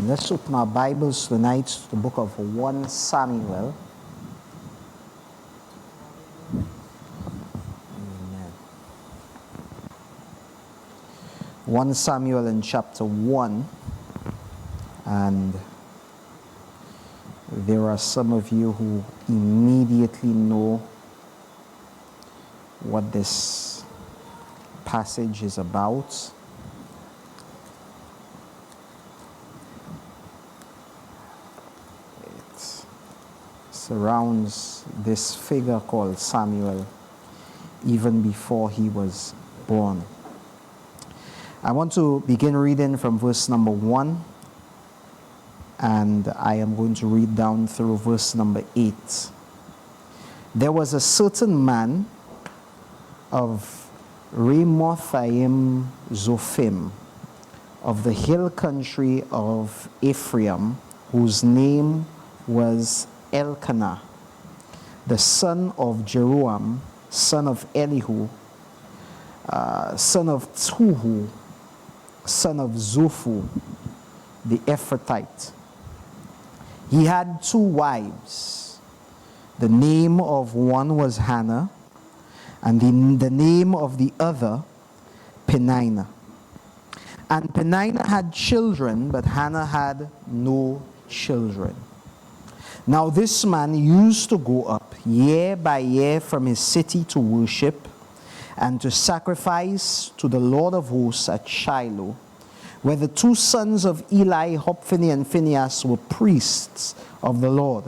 Let's open our Bibles tonight to the book of 1 Samuel. Amen. 1 Samuel in chapter 1. And there are some of you who immediately know what this passage is about. Surrounds this figure called Samuel even before he was born. I want to begin reading from verse number 1, and I am going to read down through verse number 8. There was a certain man of Ramathaim Zophim of the hill country of Ephraim, whose name was Elkanah, the son of Jeroham, son of Elihu, son of Tuhu, son of Zophu, the Ephrathite. He had 2 wives. The name of one was Hannah, and the name of the other Peninnah. And Peninnah had children, but Hannah had no children. Now this man used to go up year by year from his city to worship and to sacrifice to the Lord of hosts at Shiloh, where the 2 sons of Eli, Hophni and Phinehas, were priests of the Lord.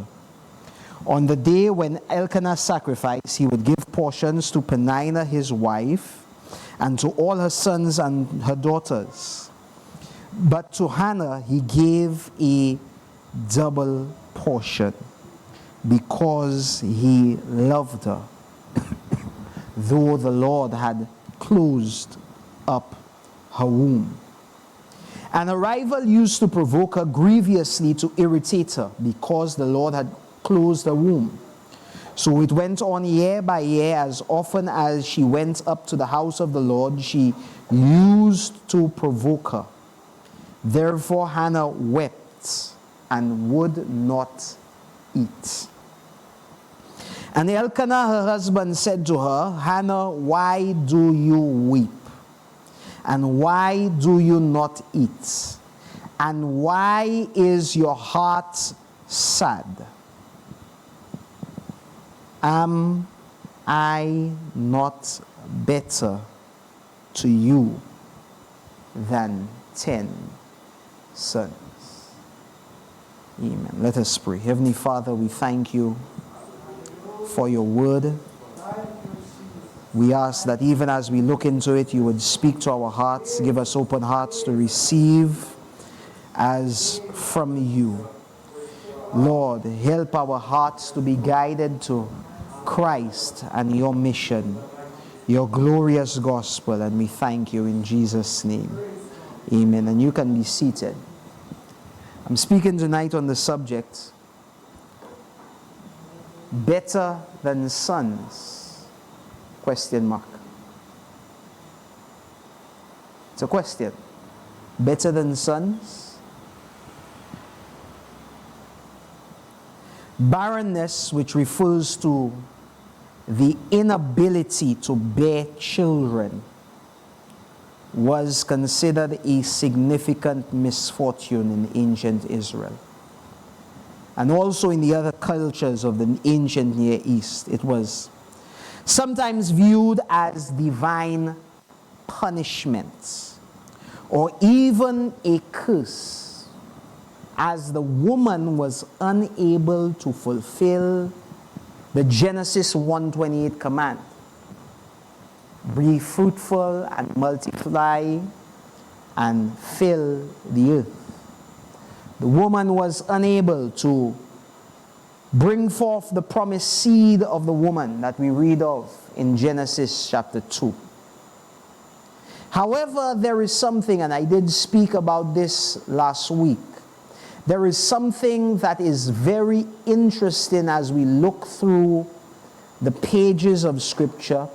On the day when Elkanah sacrificed, he would give portions to Peninnah his wife and to all her sons and her daughters. But to Hannah he gave a double portion, because he loved her, though the Lord had closed up her womb. And a rival used to provoke her grievously to irritate her, because the Lord had closed her womb. So it went on year by year. As often as she went up to the house of the Lord, she used to provoke her. Therefore Hannah wept and would not eat. And Elkanah, her husband, said to her, Hannah, why do you weep? And why do you not eat? And why is your heart sad? Am I not better to you than 10 sons? Amen. Let us pray. Heavenly Father, we thank you for your word. We ask that even as we look into it, you would speak to our hearts, give us open hearts to receive as from you. Lord, help our hearts to be guided to Christ and your mission, your glorious gospel, and we thank you in Jesus' name. Amen. And you can be seated. I'm speaking tonight on the subject, better than sons? Question mark. It's a question. Better than sons? Barrenness, which refers to the inability to bear children, was considered a significant misfortune in ancient Israel. And also in the other cultures of the ancient Near East. It was sometimes viewed as divine punishment, or even a curse, as the woman was unable to fulfill the Genesis 1:28 command. Be fruitful and multiply and fill the earth. The woman was unable to bring forth the promised seed of the woman that we read of in Genesis chapter 2. However, there is something, and I did speak about this last week, there is something that is very interesting as we look through the pages of Scripture,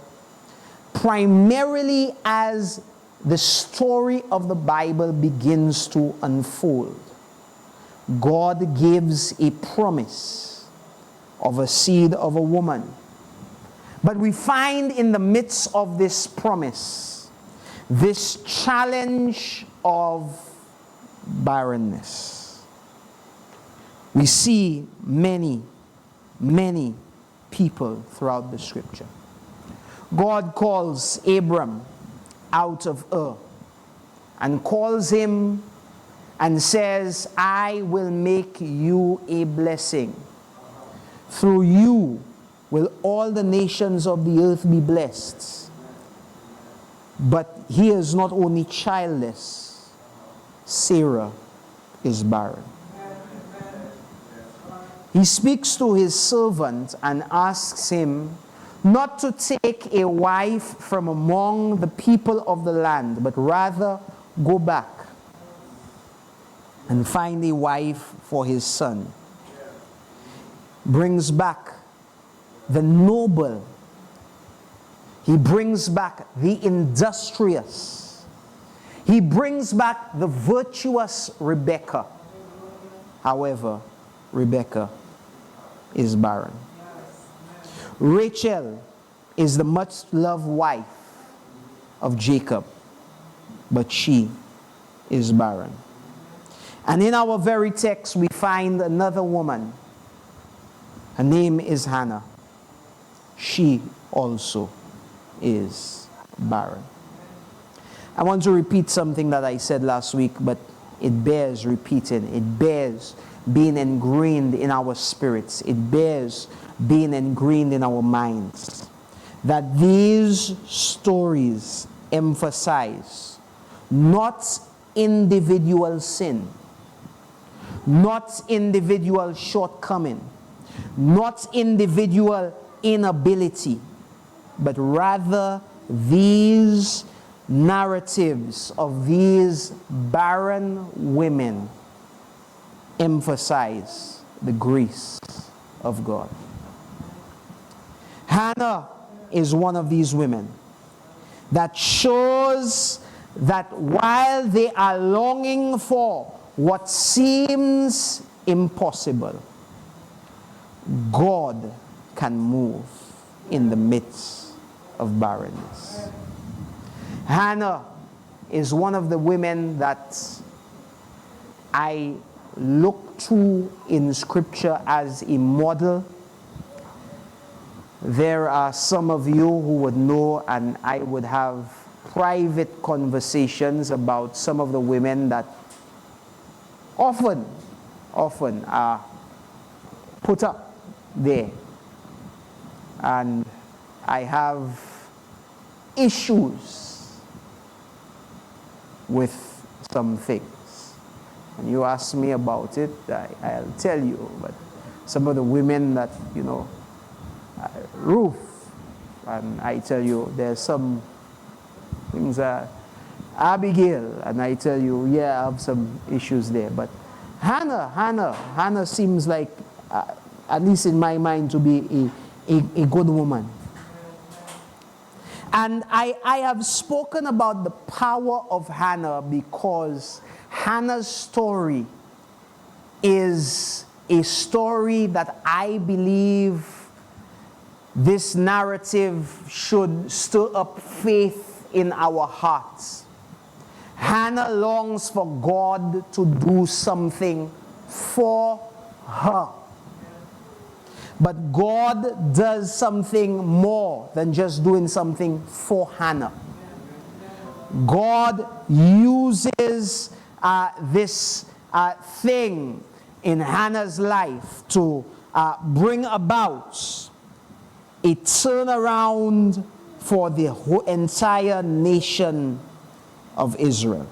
primarily as the story of the Bible begins to unfold. God gives a promise of a seed of a woman. But we find in the midst of this promise, this challenge of barrenness. We see many, many people throughout the scripture. God calls Abram out of Ur and calls him and says, I will make you a blessing. Through you will all the nations of the earth be blessed. But he is not only childless, Sarah is barren. He speaks to his servant and asks him not to take a wife from among the people of the land, but rather go back and find a wife for his son. Brings back the noble. He brings back the industrious. He brings back the virtuous Rebekah. However, Rebekah is barren. Rachel is the much-loved wife of Jacob, but she is barren. And in our very text, we find another woman. Her name is Hannah. She also is barren. I want to repeat something that I said last week, but it bears repeating. It bears being ingrained in our spirits. It bears being ingrained in our minds. That these stories emphasize not individual sin, not individual shortcoming, not individual inability, but rather these narratives of these barren women emphasize the grace of God. Hannah is one of these women that shows that while they are longing for what seems impossible, God can move in the midst of barrenness. Hannah is one of the women that I look to in Scripture as a model. There are some of you who would know, and I would have private conversations about some of the women that often are put up there. And I have issues with some things. And you ask me about it, I'll tell you. But some of the women that, Ruth, and I tell you, there's some things that Abigail, and I tell you, yeah, I have some issues there. But Hannah seems like, at least in my mind, to be a good woman. And I have spoken about the power of Hannah because Hannah's story is a story that I believe this narrative should stir up faith in our hearts. Hannah longs for God to do something for her. But God does something more than just doing something for Hannah. God uses this thing in Hannah's life to bring about a turnaround for the whole entire nation of Israel.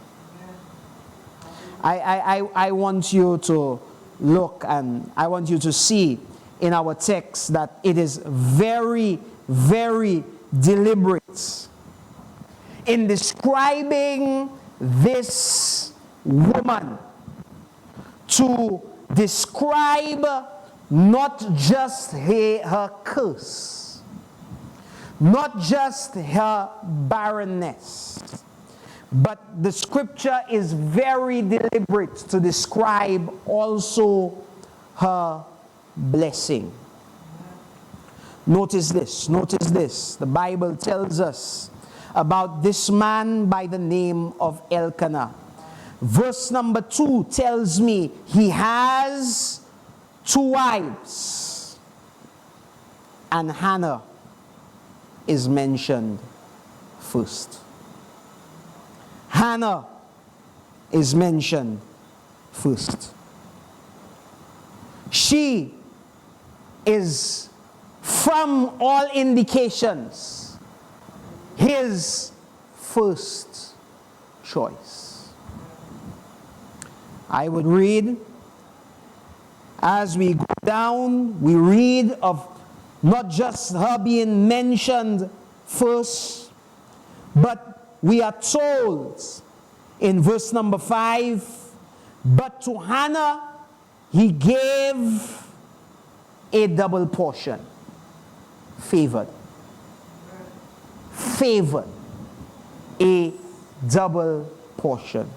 I want you to look, and I want you to see in our text that it is very, very deliberate in describing this woman, to describe not just her curse, not just her barrenness, But the scripture is very deliberate to describe also her blessing. Notice this, notice this. The Bible tells us about this man by the name of Elkanah. Verse number 2 tells me he has 2 wives. And Hannah is mentioned first. Hannah is mentioned first. She is, from all indications, his first choice. I would read, as we go down, we read of not just her being mentioned first, but we are told in verse number 5, but to Hannah he gave a double portion. Favored. Favored. A double portion.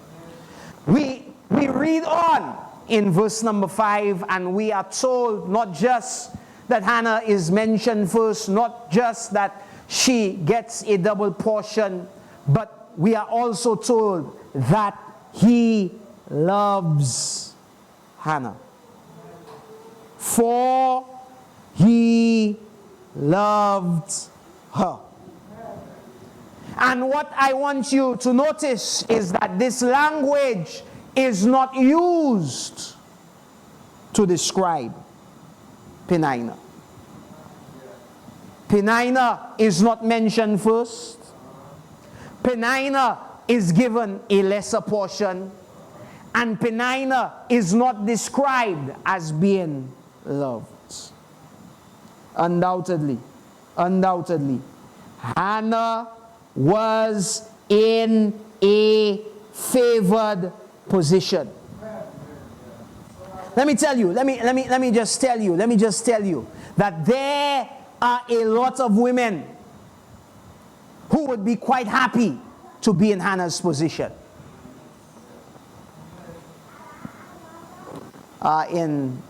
We read on in verse number 5, and we are told not just that Hannah is mentioned first, not just that she gets a double portion, but we are also told that he loves Hannah. For he loved her. And what I want you to notice is that this language is not used to describe Peninnah. Peninnah is not mentioned first. Peninnah is given a lesser portion. And Peninnah is not described as being loved. Undoubtedly, Hannah was in a favored position. Let me just tell you that there are a lot of women who would be quite happy to be in Hannah's position. In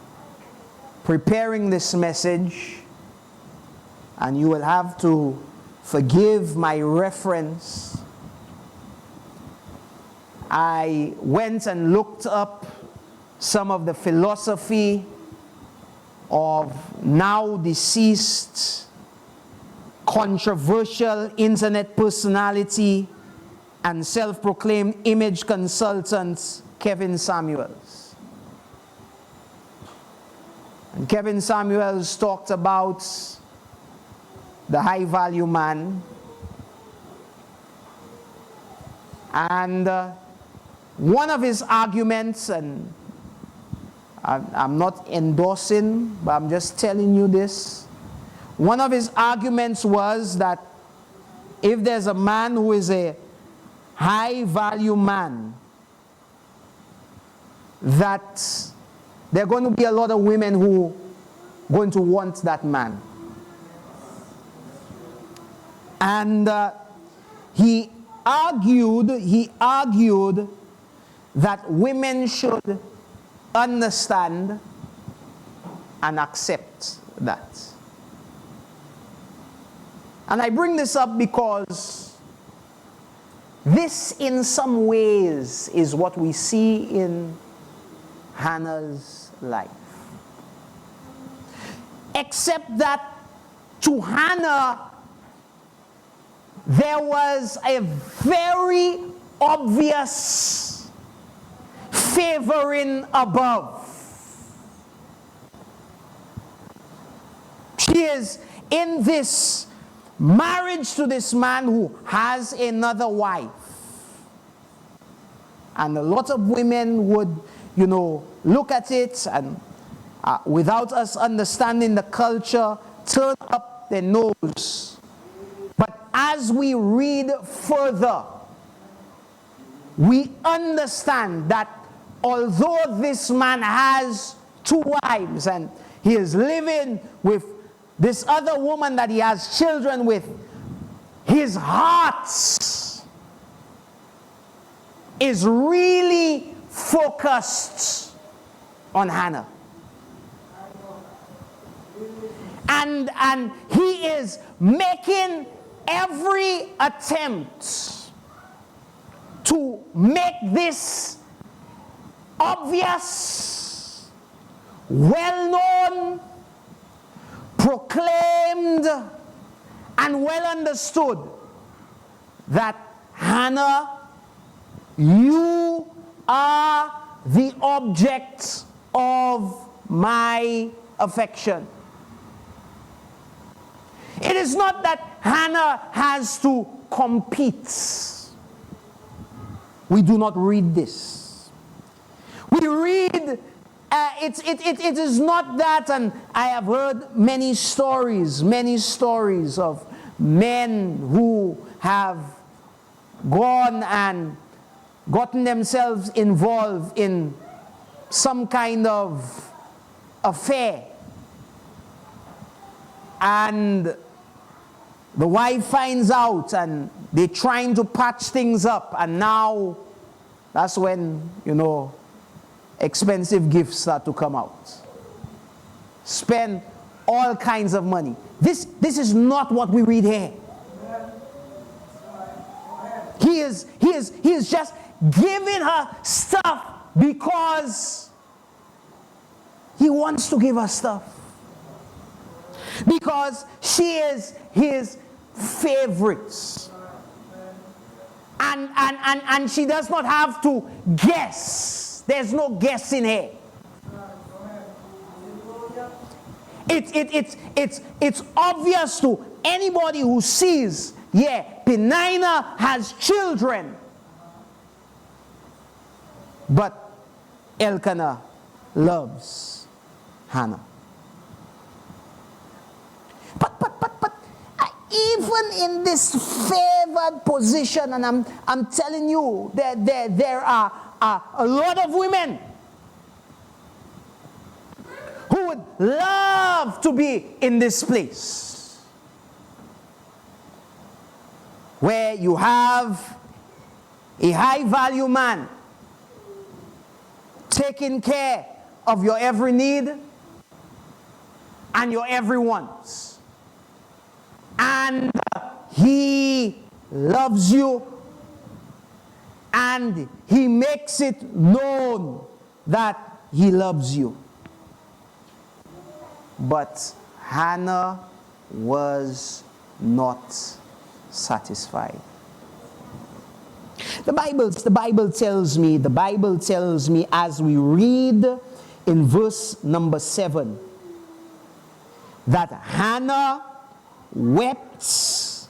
preparing this message, and you will have to forgive my reference, I went and looked up some of the philosophy of now deceased controversial internet personality and self-proclaimed image consultant Kevin Samuels. And Kevin Samuels talked about the high value man, and one of his arguments, and I'm not endorsing, but I'm just telling you this, one of his arguments was that if there's a man who is a high value man, that there are going to be a lot of women who are going to want that man. And he argued that women should understand and accept that. And I bring this up because this in some ways is what we see in Hannah's life. Except that to Hannah there was a very obvious favoring above. She is in this marriage to this man who has another wife. And a lot of women would, look at it and without us understanding the culture, turn up their nose. But as we read further, we understand that although this man has 2 wives and he is living with this other woman that he has children with, his heart is really focused on Hannah. And he is making every attempt to make this obvious, well-known, proclaimed, and well understood that Hannah, you are the object of my affection. It is not that Hannah has to compete. We do not read this. We read, it is not that, and I have heard many stories of men who have gone and gotten themselves involved in some kind of affair. And the wife finds out and they're trying to patch things up, and now that's when, expensive gifts start to come out. Spend all kinds of money. This is not what we read here. He is just giving her stuff because he wants to give her stuff. Because she is his favorite. And she does not have to guess. There's no guessing here. It's obvious to anybody who sees, Peninnah has children. But Elkanah loves Hannah. But even in this favored position, and I'm telling you, there are a lot of women who would love to be in this place where you have a high value man taking care of your every need and your every want. And he loves you, and he makes it known that he loves you. But Hannah was not satisfied. The Bible tells me as we read in verse number 7 that Hannah wept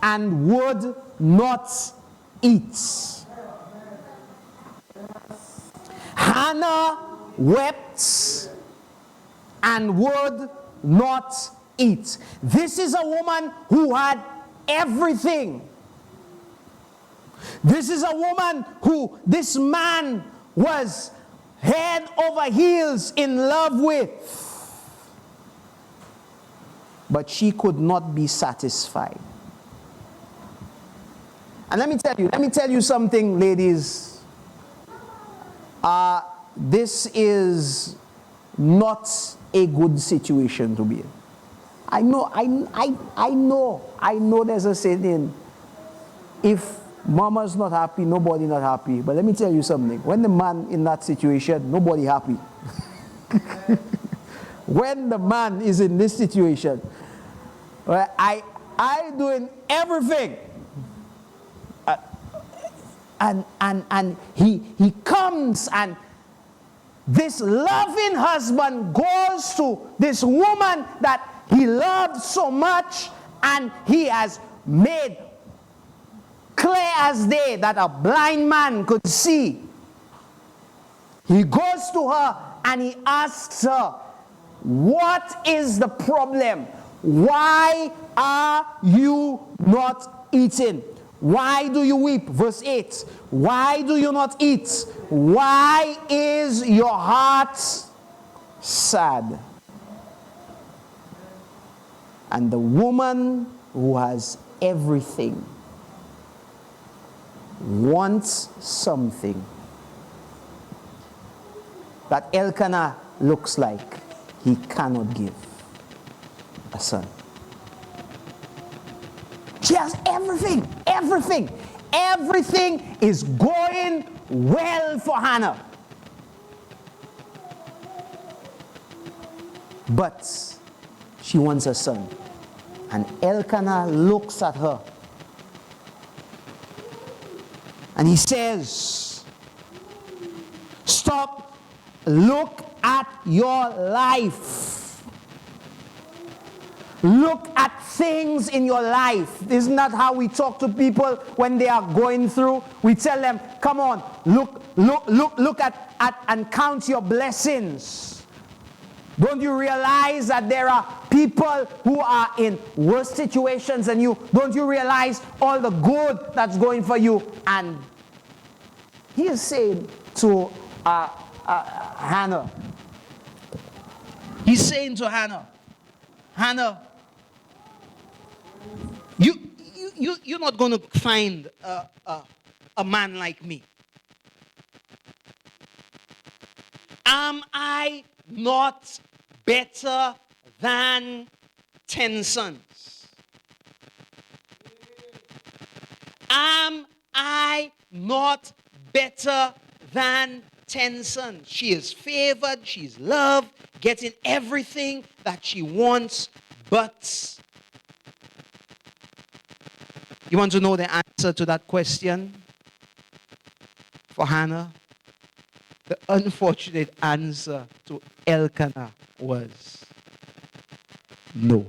and would not eat. Hannah wept and would not eat. This is a woman who had everything. This is a woman who this man was head over heels in love with. But she could not be satisfied. And let me tell you something, ladies. This is not a good situation to be in. I know there's a saying, if mama's not happy, nobody not happy. But let me tell you something. When the man in that situation, nobody happy. When the man is in this situation, I doing everything, and he comes, and this loving husband goes to this woman that he loved so much, and he has made clear as day that a blind man could see. He goes to her and he asks her, what is the problem? Why are you not eating? Why do you weep? Verse 8. Why do you not eat? Why is your heart sad? And the woman who has everything wants something that Elkanah looks like he cannot give: a son. She has everything, everything. Everything is going well for Hannah. But she wants a son. And Elkanah looks at her and he says, stop, look at your life. Look at things in your life. Isn't that how we talk to people when they are going through? We tell them, come on, look at and count your blessings. Don't you realize that there are people who are in worse situations than you? Don't you realize all the good that's going for you? And he is saying to Hannah, he's saying to Hannah, Hannah, you're not going to find a man like me. Am I not better than 10 sons? Am I not better than 10 sons? She is favored, she's loved, getting everything that she wants, but you want to know the answer to that question for Hannah? The unfortunate answer to Elkanah was no.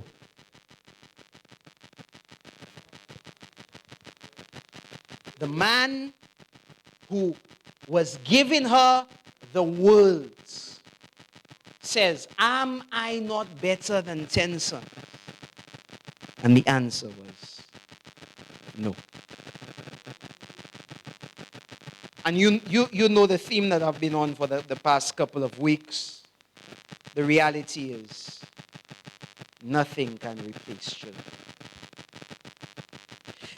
The man who was giving her the words says, am I not better than 10 sons? And the answer was no. And you know the theme that I've been on for the past couple of weeks. The reality is, nothing can replace children.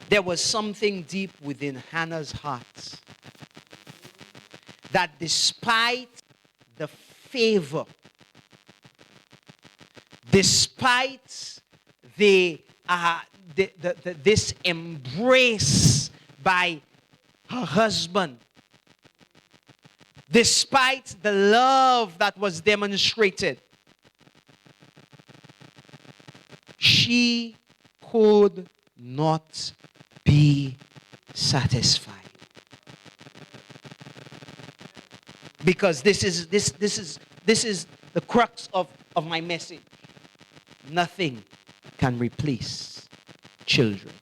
There was something deep within Hannah's heart that despite the favor, despite this embrace by her husband, despite the love that was demonstrated, she could not be satisfied. Because this is the crux of my message. Nothing can replace children.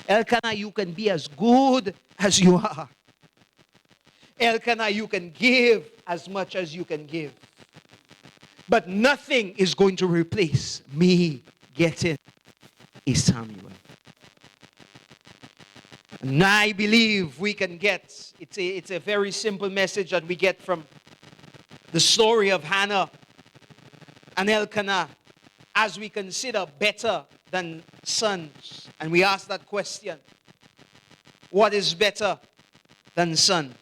Elkanah, you can be as good as you are. Elkanah, you can give as much as you can give. But nothing is going to replace me getting a Samuel. And I believe we can get, it's a very simple message that we get from the story of Hannah and Elkanah as we consider better than sons. And we ask that question, what is better than sons?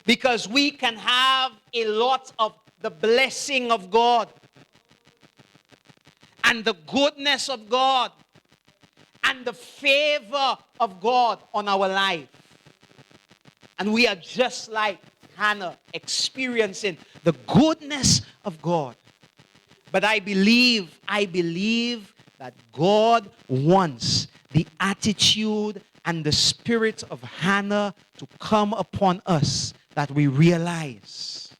Because we can have a lot of the blessing of God and the goodness of God and the favor of God on our life. And we are just like Hannah, experiencing the goodness of God. But I believe that God wants the attitude and the spirit of Hannah to come upon us, that we realize,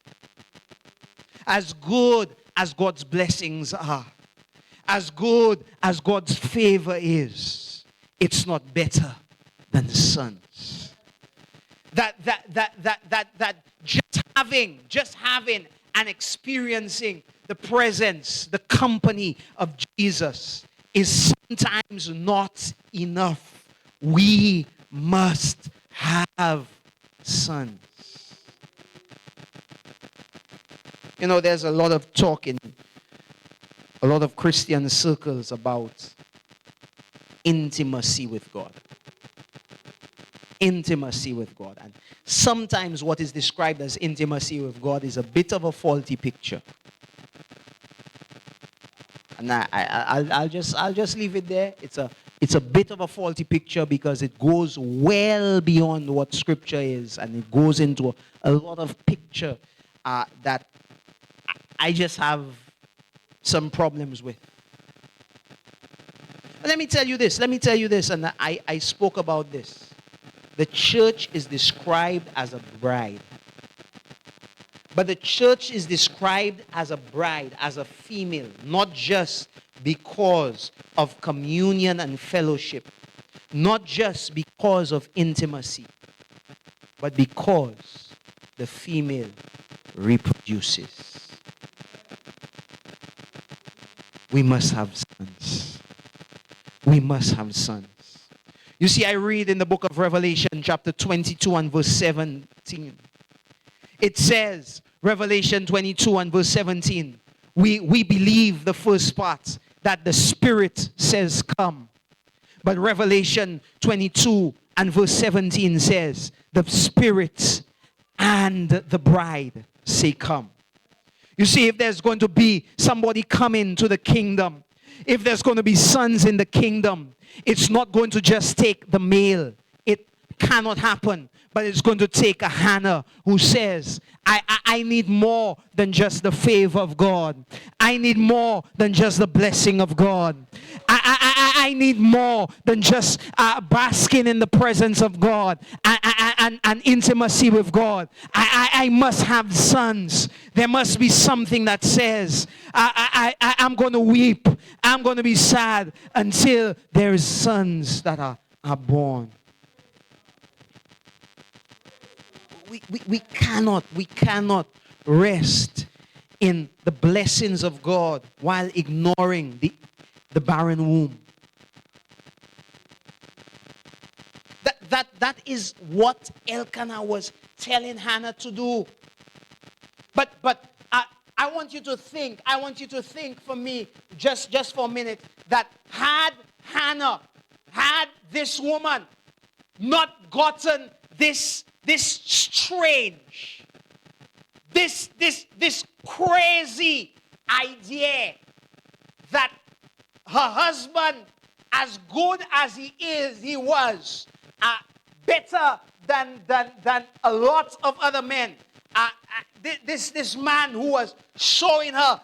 as good as God's blessings are, as good as God's favor is, it's not better than sons. That just having and experiencing the presence, the company of Jesus is sometimes not enough. We must have sons. You know, there's a lot of talk in a lot of Christian circles about intimacy with God. Intimacy with God. And sometimes what is described as intimacy with God is a bit of a faulty picture. And I'll just leave it there. It's a bit of a faulty picture because it goes well beyond what Scripture is, and it goes into a lot of picture that I just have some problems with. But let me tell you this, and I spoke about this. The church is described as a bride. But the church is described as a bride, as a female, not just because of communion and fellowship, not just because of intimacy, but because the female reproduces. We must have sons. We must have sons. You see, I read in the book of Revelation, chapter 22 and verse 17. It says, Revelation 22 and verse 17, we believe the first part, that the Spirit says come. But Revelation 22 and verse 17 says, the Spirit and the bride say come. You see, if there's going to be somebody coming to the kingdom, if there's going to be sons in the kingdom, it's not going to just take the male. It cannot happen. But it's going to take a Hannah who says, I need more than just the favor of God. I need more than just the blessing of God. I need more than just basking in the presence of God and intimacy with God. I must have sons. There must be something that says, I'm going to weep. I'm going to be sad until there is sons that are born. We cannot rest in the blessings of God while ignoring the barren womb. That is what Elkanah was telling Hannah to do. But I want you to think for me, just for a minute, that had Hannah, had this woman not gotten this strange, this crazy idea that her husband, as good as he was better than a lot of other men. This man who was showing her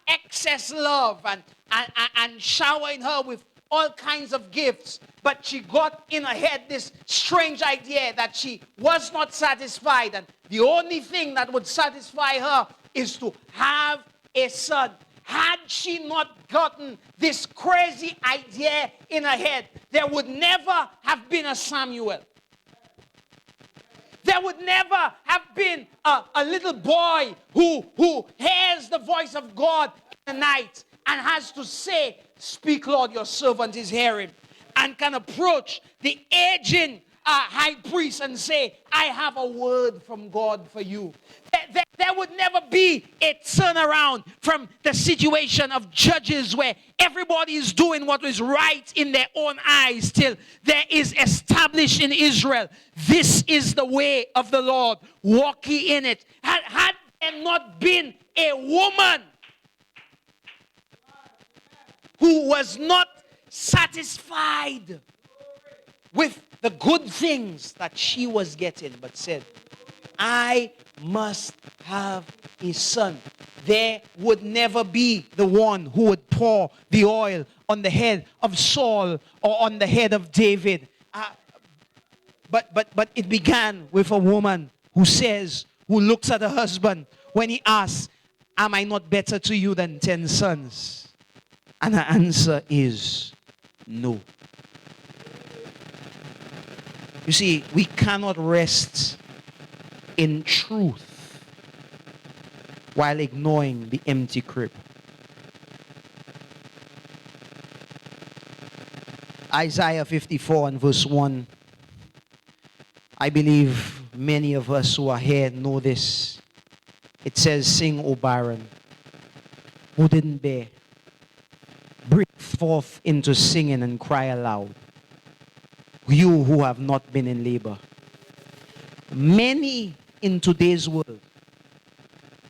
excess love and showering her with all kinds of gifts, but she got in her head this strange idea that she was not satisfied, and the only thing that would satisfy her is to have a son. Had she not gotten this crazy idea in her head, there would never have been a Samuel. There would never have been a little boy who hears the voice of God in the night and has to say, "Speak, Lord, your servant is hearing," and can approach the aging high priest and say, "I have a word from God for you." There would never be a turnaround from the situation of Judges where everybody is doing what is right in their own eyes till there is established in Israel, "This is the way of the Lord, walk ye in it." Had there not been a woman who was not satisfied with the good things that she was getting, but said, "I must have a son," there would never be the one who would pour the oil on the head of Saul or on the head of David. But it began with a woman who looks at her husband when he asks, "Am I not better to you than 10 sons?" And her answer is no. You see, we cannot rest in truth while ignoring the empty crib. Isaiah 54 and verse 1. I believe many of us who are here know this. It says, "Sing, O barren, who didn't bear. Bring forth into singing and cry aloud. You who have not been in labor. Many in today's world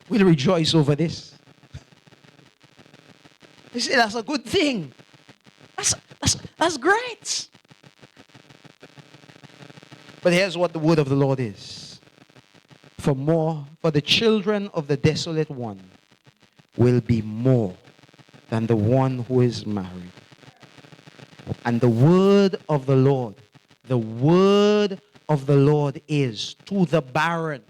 will rejoice over this. They say that's a good thing. That's great. But here's what the word of the Lord is. For the children of the desolate one will be more than the one who is married. And the word of the Lord is to the barren.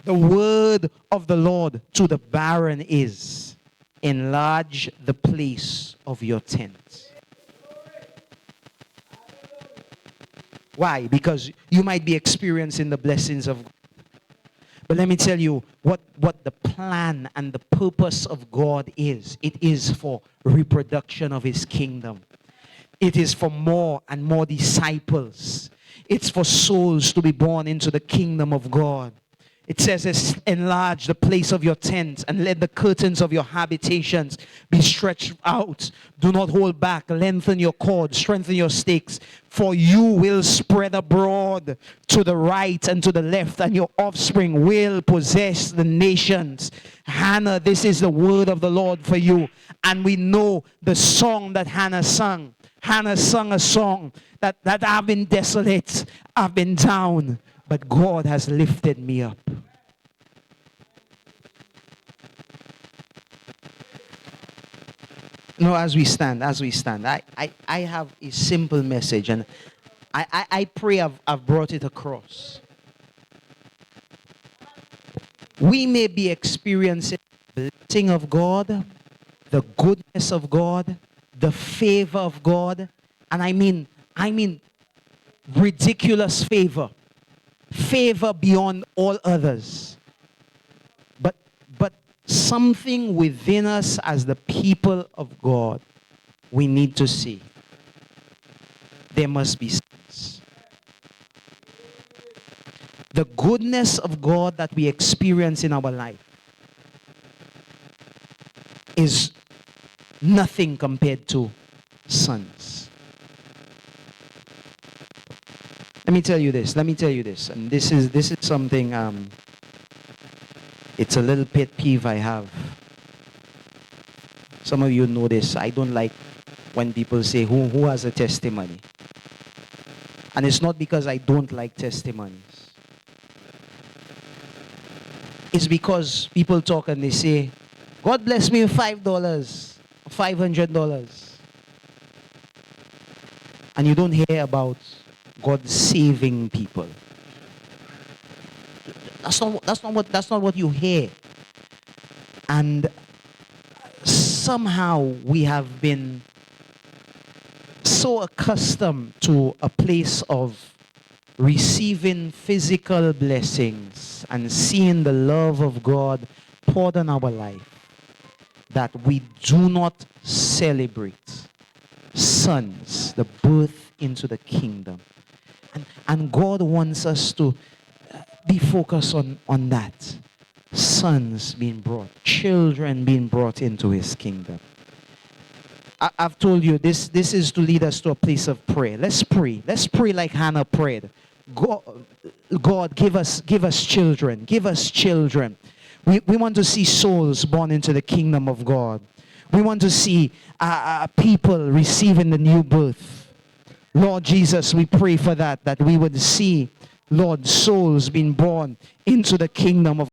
The word of the Lord to the barren is, enlarge the place of your tent. Why? Because you might be experiencing the blessings of God. But let me tell you what the plan and the purpose of God is. It is for reproduction of his kingdom. It is for more and more disciples. It's for souls to be born into the kingdom of God. It says, enlarge the place of your tent and let the curtains of your habitations be stretched out. Do not hold back. Lengthen your cords. Strengthen your stakes. For you will spread abroad to the right and to the left, and your offspring will possess the nations. Hannah, this is the word of the Lord for you. And we know the song that Hannah sung. Hannah sung a song that I've been desolate. I've been down. But God has lifted me up. No, as we stand, I have a simple message, and I pray I've brought it across. We may be experiencing the blessing of God, the goodness of God, the favor of God, and I mean ridiculous favor. Favor beyond all others. But something within us as the people of God, we need to see. There must be sense. The goodness of God that we experience in our life is nothing compared to sons. Let me tell you this, and this is something, it's a little pet peeve I have. Some of you know this. I don't like when people say, who has a testimony? And it's not because I don't like testimonies. It's because people talk and they say, God bless me with $5, $500. And you don't hear about God saving people. That's not what you hear. And somehow we have been so accustomed to a place of receiving physical blessings and seeing the love of God poured on our life that we do not celebrate sons, the birth into the kingdom. And God wants us to be focused on that. Sons being brought, children being brought into his kingdom. I've told you, this is to lead us to a place of prayer. Let's pray. Let's pray like Hannah prayed. God, give us children. Give us children. We want to see souls born into the kingdom of God. We want to see people receiving the new birth. Lord Jesus, we pray for that we would see, Lord, souls being born into the kingdom of